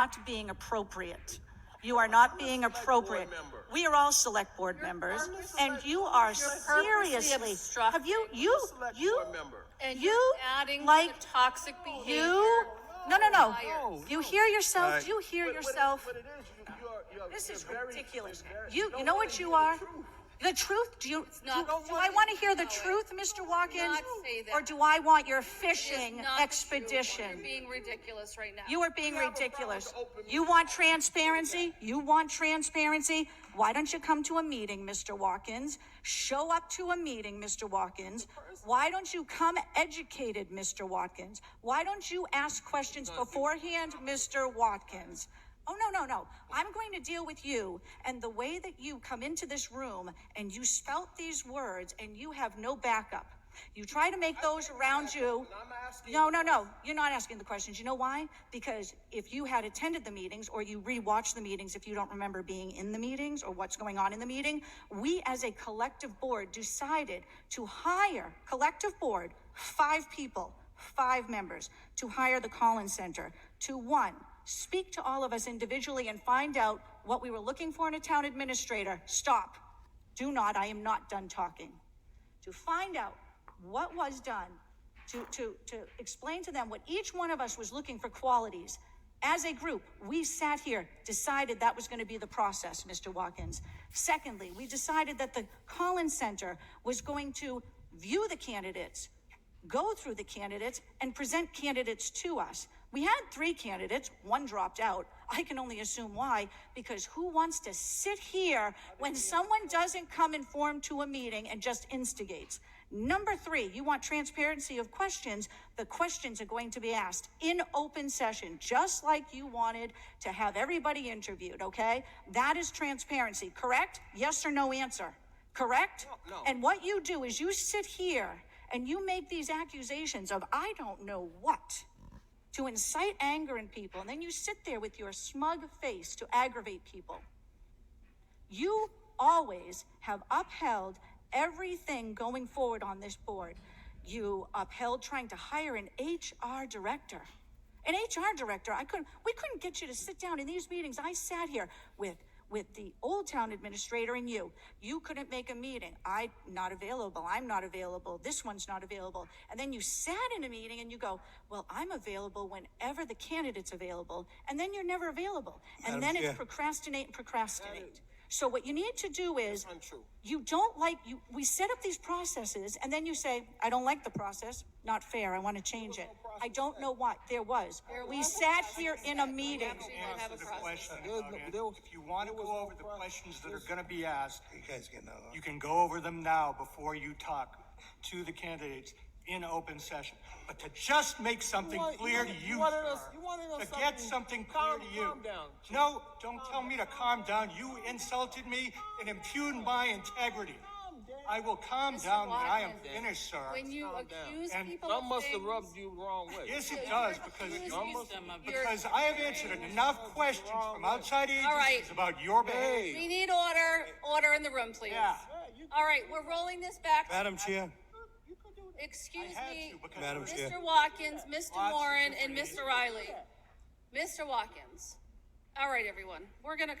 not being appropriate. You are not being appropriate. We are all select board members, and you are seriously. Have you adding like to toxic behavior. No. You hear yourself? Do you hear yourself? This is ridiculous. You know what you are? The truth? Do I want to hear the truth, Mr. Watkins? Or do I want your fishing expedition? You're being ridiculous right now. You are being ridiculous. You want transparency? You want transparency? Why don't you come to a meeting, Mr. Watkins? Show up to a meeting, Mr. Watkins. Why don't you come educated, Mr. Watkins? Why don't you ask questions beforehand, Mr. Watkins? Oh, no. I'm going to deal with you and the way that you come into this room and you spout these words and you have no backup. You try to make those around you. No. You're not asking the questions. You know why? Because if you had attended the meetings or you rewatched the meetings, if you don't remember being in the meetings or what's going on in the meeting, we as a collective board decided to hire, collective board, 5 people, 5 members, to hire the Collins Center to, 1, speak to all of us individually and find out what we were looking for in a town administrator. Stop. Do not. I am not done talking. To find out what was done, to explain to them what each one of us was looking for qualities. As a group, we sat here, decided that was going to be the process, Mr. Watkins. Secondly, we decided that the Collins Center was going to view the candidates, go through the candidates, and present candidates to us. We had 3 candidates, 1 dropped out. I can only assume why, because who wants to sit here when someone doesn't come informed to a meeting and just instigates? Number 3, you want transparency of questions. The questions are going to be asked in open session, just like you wanted to have everybody interviewed, okay? That is transparency, correct? Yes or no answer, correct? No. And what you do is you sit here and you make these accusations of I don't know what, to incite anger in people, and then you sit there with your smug face to aggravate people. You always have upheld everything going forward on this board. You upheld trying to hire an HR director. An HR director, we couldn't get you to sit down in these meetings. I sat here with the old town administrator and you. You couldn't make a meeting. I'm not available. This one's not available. And then you sat in a meeting and you go, well, I'm available whenever the candidate's available. And then you're never available. And then it's procrastinate. So what you need to do is, we set up these processes and then you say, I don't like the process. Not fair. I want to change it. I don't know what. We sat here in a meeting. If you want to go over the questions that are going to be asked, you can go over them now before you talk to the candidates in open session. But to just make something clear to you, to get something clear to you. No, don't tell me to calm down. You insulted me and impugned my integrity. I will calm down when I am finished, sir. When you accuse people Some of must have things, rubbed you the wrong way. Yes, it does, because I have answered enough questions from outside agencies about your behavior. we need order in the room, please. Yeah. All right, we're rolling this back. Madam Chair. Excuse me, Madam Chair. Mr. Watkins, Mr. Morin, and Mr. Riley. Mr. Watkins. All right, everyone, we're going to